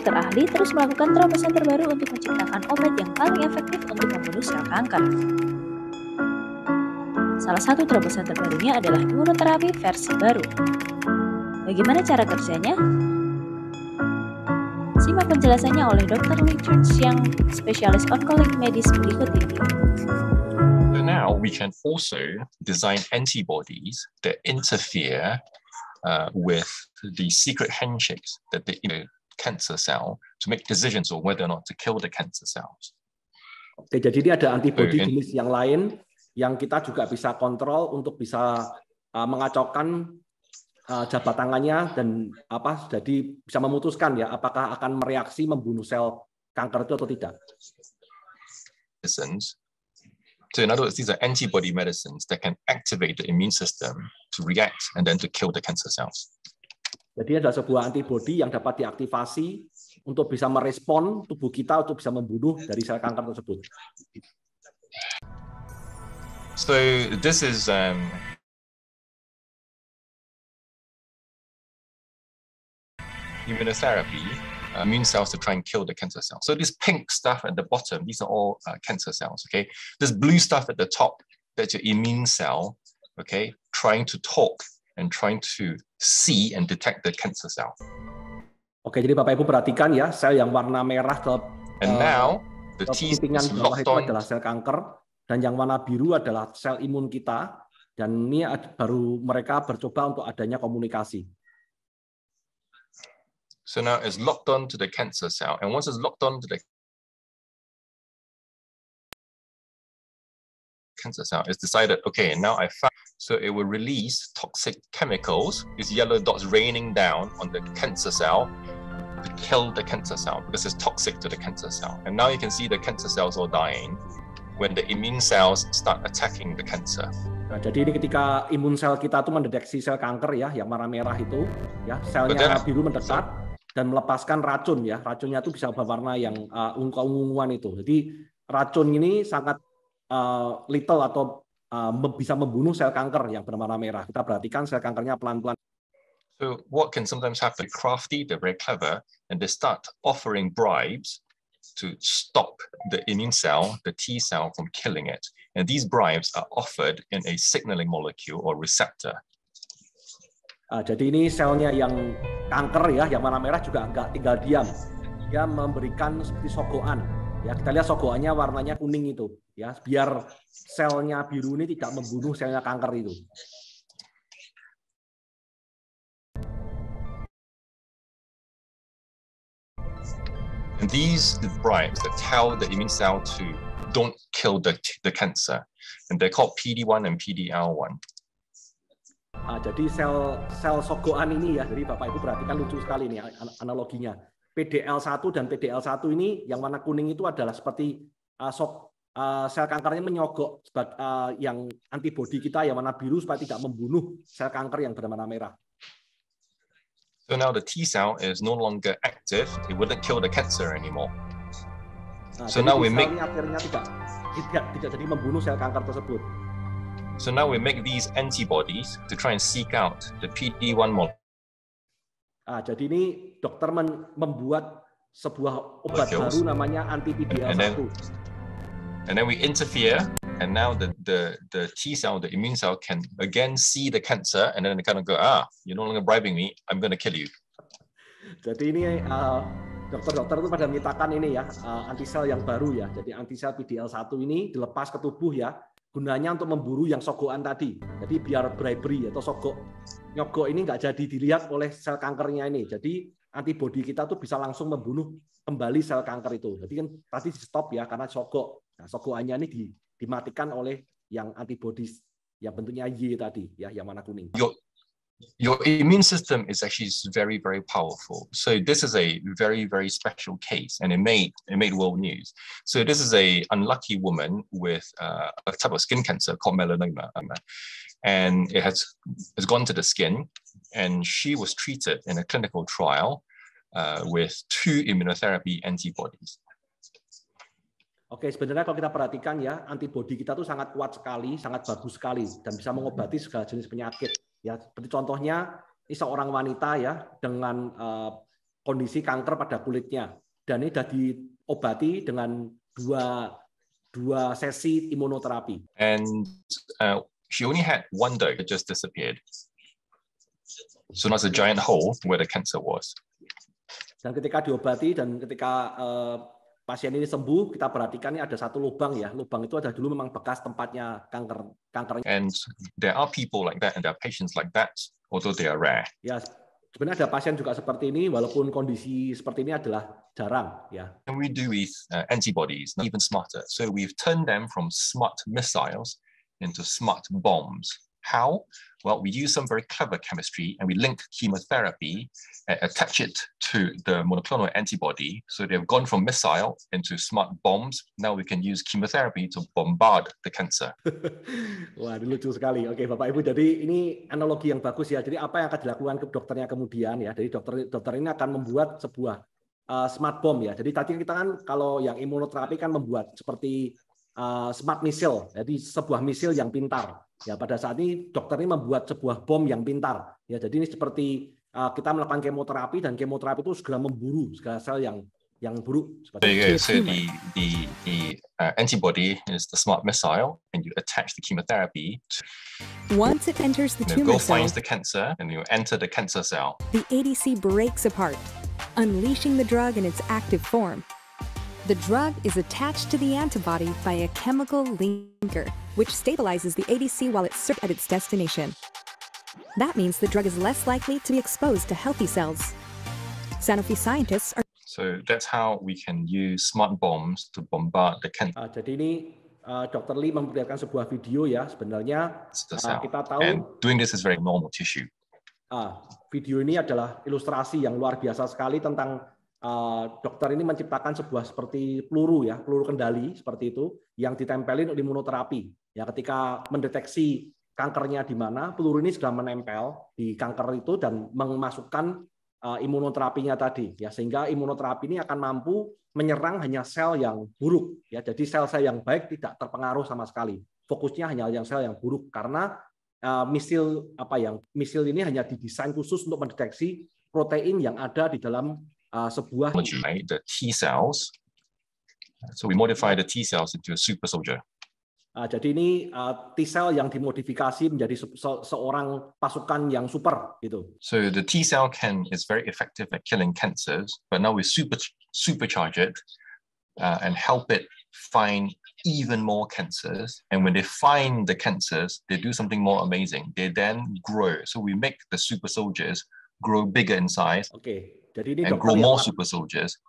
dokter ahli terus melakukan terobosan terbaru untuk menciptakan obat yang paling efektif untuk membunuh sel kanker. Salah satu terobosan terbarunya adalah imunoterapi versi baru. Bagaimana cara kerjanya? Simak penjelasannya oleh Dr. Lee Chun-Xiang, spesialis onkologi medis berikut ini. So now we can also design antibodies that interfere with the secret handshakes that the cancer cell to make decisions on whether or not to kill the cancer cells. Oke, jadi ini ada antibodi jenis yang lain yang kita juga bisa kontrol untuk bisa mengacaukan jabat tangannya dan jadi bisa memutuskan ya apakah akan mereaksi membunuh sel kanker itu atau tidak. So in other words, these are antibody medicines that can activate the immune system to react and then to kill the cancer cells. Jadi ada sebuah antibodi yang dapat diaktifasi untuk bisa merespon tubuh kita untuk bisa membunuh dari sel kanker tersebut. So this is immunotherapy, immune cells to try and kill the cancer cells. So this pink stuff at the bottom, these are all cancer cells, okay? This blue stuff at the top, that's your immune cell, okay, trying to talk and trying to see and detect the cancer cell. Oke, jadi Bapak Ibu perhatikan ya, sel yang warna merah and now the T is locked on. Adalah sel kanker dan yang warna biru adalah sel imun kita dan ini baru mereka bercoba untuk adanya komunikasi. So now it's locked on to the cancer cell, and once it's locked on to the cancer cell, it's decided, okay, now I found, so it will release toxic chemicals, these yellow dots raining down on the cancer cell to kill the cancer cell because it's toxic to the cancer cell. And now you can see the cancer cells are dying when the immune cells start attacking the cancer. Nah, jadi ini ketika imun sel kita tuh mendeteksi sel kanker ya, yang warna merah itu, ya selnya biru mendekat dan melepaskan racun ya. Racunnya itu bisa berwarna yang ungu-unguan itu. Jadi racun ini sangat little atau bisa membunuh sel kanker yang berwarna merah. Kita perhatikan sel kankernya pelan-pelan. So what can sometimes happen? Crafty, they're very clever, and they start offering bribes to stop the immune cell, the T cell, from killing it. And these bribes are offered in a signaling molecule or receptor. Jadi ini selnya yang kanker ya, yang warna merah juga nggak tinggal diam. Dia memberikan seperti sogokan. Ya, kita lihat sogokannya warnanya kuning itu, ya, biar selnya biru ini tidak membunuh selnya kanker itu. And these bribes that tell the immune cell to don't kill the cancer, and they're called PD-1 and PD-L1. Jadi sel sogokan ini ya, jadi Bapak Ibu perhatikan lucu sekali nih analoginya. PDL1 dan PDL1 ini yang warna kuning itu adalah seperti sel kankernya menyogok yang antibodi kita yang warna biru supaya tidak membunuh sel kanker yang berwarna merah. So now the T cell is no longer active; it wouldn't kill the cancer anymore. So now we make akhirnya tidak jadi membunuh sel kanker tersebut. So now we make these antibodies to try and seek out the PD-1 molecule. Jadi ini dokter membuat sebuah obat baru namanya anti-PD-L1. And then we interfere, and now the T cell, the immune cell, can again see the cancer, and then they kind of go, you're no longer bribing me, I'm going to kill you. Jadi ini dokter-dokter itu pada menyitakan ini ya, antisel yang baru ya. Jadi antisel PD-L1 ini dilepas ke tubuh ya. Gunanya untuk memburu yang sogokan tadi. Jadi biar bribery atau nyogok ini nggak jadi dilihat oleh sel kankernya ini. Jadi antibodi kita tuh bisa langsung membunuh kembali sel kanker itu. Jadi kan tadi di stop ya karena sogok. Nah, sogokannya ini dimatikan oleh yang antibodi yang bentuknya Y tadi ya, yang warna kuning. Your immune system is actually very, very powerful. So this is a very, very special case, and it made world news. So this is a unlucky woman with a type of skin cancer called melanoma, and it has gone to the skin, and she was treated in a clinical trial with 2 immunotherapy antibodies. Oke, sebenarnya kalau kita perhatikan ya, antibodi kita tuh sangat kuat sekali, sangat bagus sekali, dan bisa mengobati segala jenis penyakit. Ya, seperti contohnya ini seorang wanita ya dengan kondisi kanker pada kulitnya. Dan ini sudah diobati dengan dua sesi imunoterapi. And she only had one dose, it just disappeared. So that's a giant hole where the cancer was. Dan ketika diobati dan ketika pasien ini sembuh, kita perhatikan ini ada satu lubang ya. Lubang itu ada dulu memang bekas tempatnya kankernya. And there are people like that and there are patients like that, although they are rare. Ya, sebenarnya ada pasien juga seperti ini, walaupun kondisi seperti ini adalah jarang ya. And we do with antibodies, even smarter. So we've turned them from smart missiles into smart bombs. How? Well, we use some very clever chemistry and we link chemotherapy and attach it to the monoclonal antibody. So they've gone from missile into smart bombs. Now we can use chemotherapy to bombard the cancer. Wah, ini lucu sekali. Oke, Bapak Ibu, jadi ini analogi yang bagus ya. Jadi apa yang akan dilakukan ke dokternya kemudian ya. Jadi dokter ini akan membuat sebuah smart bomb ya. Jadi tadi kita kan kalau yang imunoterapi kan membuat seperti smart missile. Jadi sebuah misil yang pintar. Ya, pada saat ini dokter ini membuat sebuah bom yang pintar. Ya, jadi ini seperti kita melakukan kemoterapi dan kemoterapi itu segera memburu segala sel yang buruk. There you go. So the antibody is the smart missile, and you attach the chemotherapy. Once it enters the tumor cell, finds the cancer, and you enter the cancer cell. The ADC breaks apart, unleashing the drug in its active form. The drug is attached to the antibody by a chemical linker, which stabilizes the ADC while it's served at its destination. That means the drug is less likely to be exposed to healthy cells. Sanofi scientists are... So that's how we can use smart bombs to bombard the cancer. Jadi ini Dr. Lee memperlihatkan sebuah video ya. Sebenarnya kita tahu... And doing this is very normal tissue. Video ini adalah ilustrasi yang luar biasa sekali tentang dokter ini menciptakan sebuah seperti peluru ya, peluru kendali seperti itu yang ditempelin untuk imunoterapi. Ya, ketika mendeteksi kankernya di mana, peluru ini sudah menempel di kanker itu dan memasukkan imunoterapinya tadi. Ya, sehingga imunoterapi ini akan mampu menyerang hanya sel yang buruk. Ya, jadi sel-sel yang baik tidak terpengaruh sama sekali. Fokusnya hanya yang sel yang buruk karena misil ini hanya didesain khusus untuk mendeteksi protein yang ada di dalam sebuah the T cells. So we modify the T cells into a super soldier. Jadi ini T cell yang dimodifikasi menjadi seorang pasukan yang super gitu. So the T cell is very effective at killing cancers, but now we supercharge it and help it find even more cancers. And when they find the cancers, they do something more amazing. They then grow. So we make the super soldiers grow bigger in size. Jadi ini super soldiers.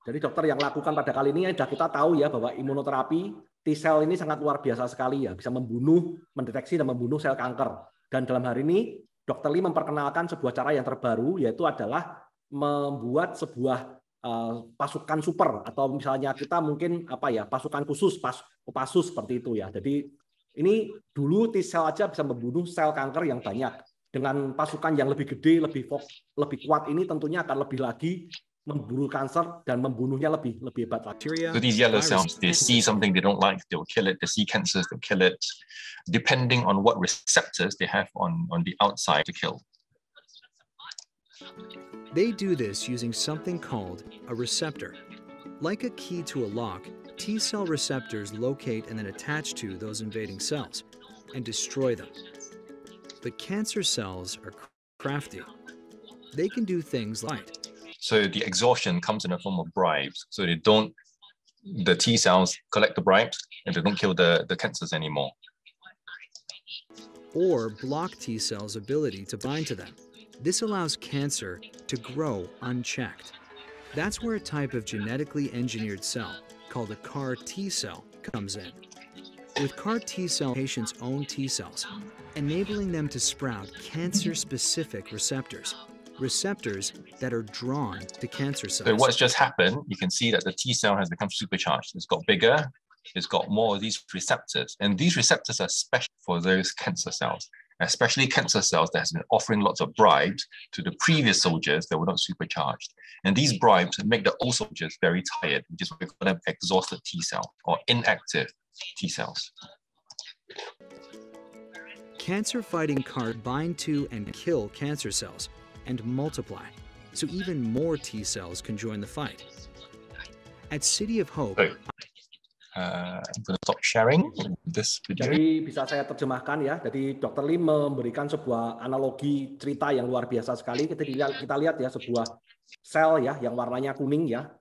Jadi dokter yang lakukan pada kali ini sudah kita tahu ya bahwa imunoterapi T-cell ini sangat luar biasa sekali ya, bisa mendeteksi dan membunuh sel kanker. Dan dalam hari ini Dr. Lee memperkenalkan sebuah cara yang terbaru, yaitu adalah membuat sebuah pasukan super atau misalnya kita mungkin pasukan khusus, Kopassus seperti itu ya. Jadi ini dulu T-cell aja bisa membunuh sel kanker yang banyak. Dengan pasukan yang lebih gede, lebih kuat ini tentunya akan lebih lagi memburu kanker dan membunuhnya lebih hebat lagi. So these yellow cells, they see something they don't like, they'll kill it. They see cancers, they'll kill it, depending on what receptors they have on the outside to kill. They do this using something called a receptor. Like a key to a lock, T-cell receptors locate and then attach to those invading cells and destroy them. But cancer cells are crafty. They can do things like... So the exhaustion comes in the form of bribes. So the T cells collect the bribes and they don't kill the cancers anymore. Or block T cells' ability to bind to them. This allows cancer to grow unchecked. That's where a type of genetically engineered cell, called a CAR T cell, comes in. With CAR T cell, patients' own T cells, enabling them to sprout cancer-specific receptors that are drawn to cancer cells. So what's just happened, you can see that the T cell has become supercharged. It's got bigger, it's got more of these receptors, and these receptors are special for those cancer cells, especially cancer cells that has been offering lots of bribes to the previous soldiers that were not supercharged. And these bribes make the old soldiers very tired, which is why we call them exhausted T cell or inactive T cells. Cancer-fighting CAR bind to and kill cancer cells and multiply. so even more T cells can join the fight. At City of Hope, So, I'm going to stop sharing this video. Jadi bisa saya terjemahkan ya. Jadi Dr. Lim memberikan sebuah analogi cerita yang luar biasa sekali. Kita lihat ya sebuah sel ya yang warnanya kuning ya.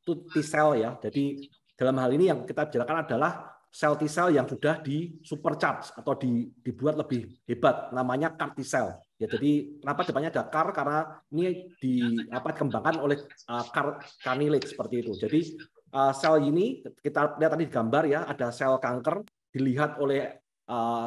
Itu T cell ya. Jadi dalam hal ini yang kita bicarakan adalah sel T cell yang sudah di supercharge atau dibuat lebih hebat. Namanya CAR T cell. Ya, jadi kenapa depannya ada CAR? Karena ini dikembangkan oleh CAR carnilate seperti itu. Jadi sel ini kita lihat tadi di gambar ya, ada sel kanker dilihat oleh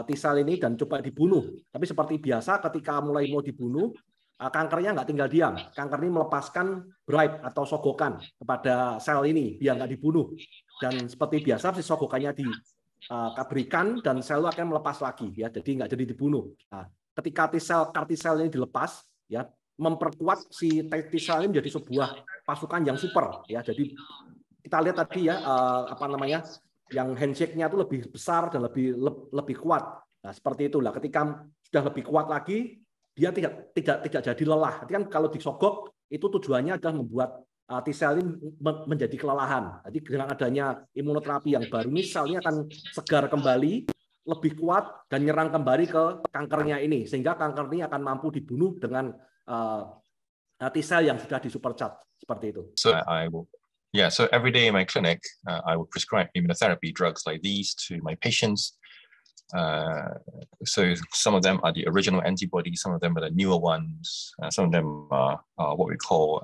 T cell ini dan coba dibunuh. Tapi seperti biasa ketika mulai mau dibunuh, kankernya nggak tinggal diam. Kanker ini melepaskan bribe atau sogokan kepada sel ini biar nggak dibunuh. Dan seperti biasa si sogokannya diberikan dan sel itu akan melepas lagi ya, jadi nggak jadi dibunuh. Nah, ketika CAR T cell ini dilepas ya, memperkuat si T cell ini menjadi sebuah pasukan yang super ya. Jadi kita lihat tadi ya yang handshake-nya itu lebih besar dan lebih kuat. Nah, seperti itulah ketika sudah lebih kuat lagi dia tidak jadi lelah. Nanti kan kalau disogok itu tujuannya adalah membuat T cell ini menjadi kelelahan. Jadi dengan adanya imunoterapi yang baru ini sel ini akan segar kembali, lebih kuat dan nyerang kembali ke kankernya ini sehingga kanker ini akan mampu dibunuh dengan T cell yang sudah disupercharge seperti itu. So every day in my clinic, I would prescribe immunotherapy drugs like these to my patients. So some of them are the original antibodies, some of them are the newer ones, some of them are what we call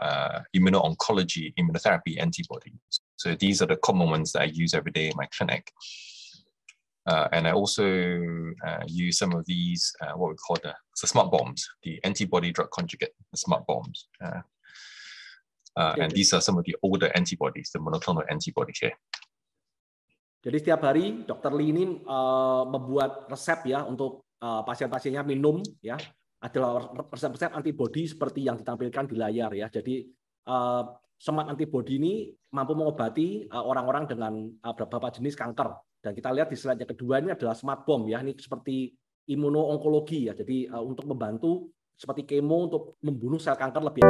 immuno-oncology immunotherapy antibodies. So these are the common ones that I use every day in my clinic. And I also use some of these, what we call the smart bombs, the antibody drug conjugate, the smart bombs. And these are some of the older antibodies, the monoclonal antibodies here. Jadi setiap hari Dr. Lee ini membuat resep ya untuk pasien-pasiennya minum ya, adalah resep-resep antibodi seperti yang ditampilkan di layar ya. Jadi smart antibodi ini mampu mengobati orang-orang dengan beberapa jenis kanker. Dan kita lihat di slide yang kedua ini adalah smart bomb ya, ini seperti imuno-onkologi ya. Jadi untuk membantu seperti kemo untuk membunuh sel kanker lebih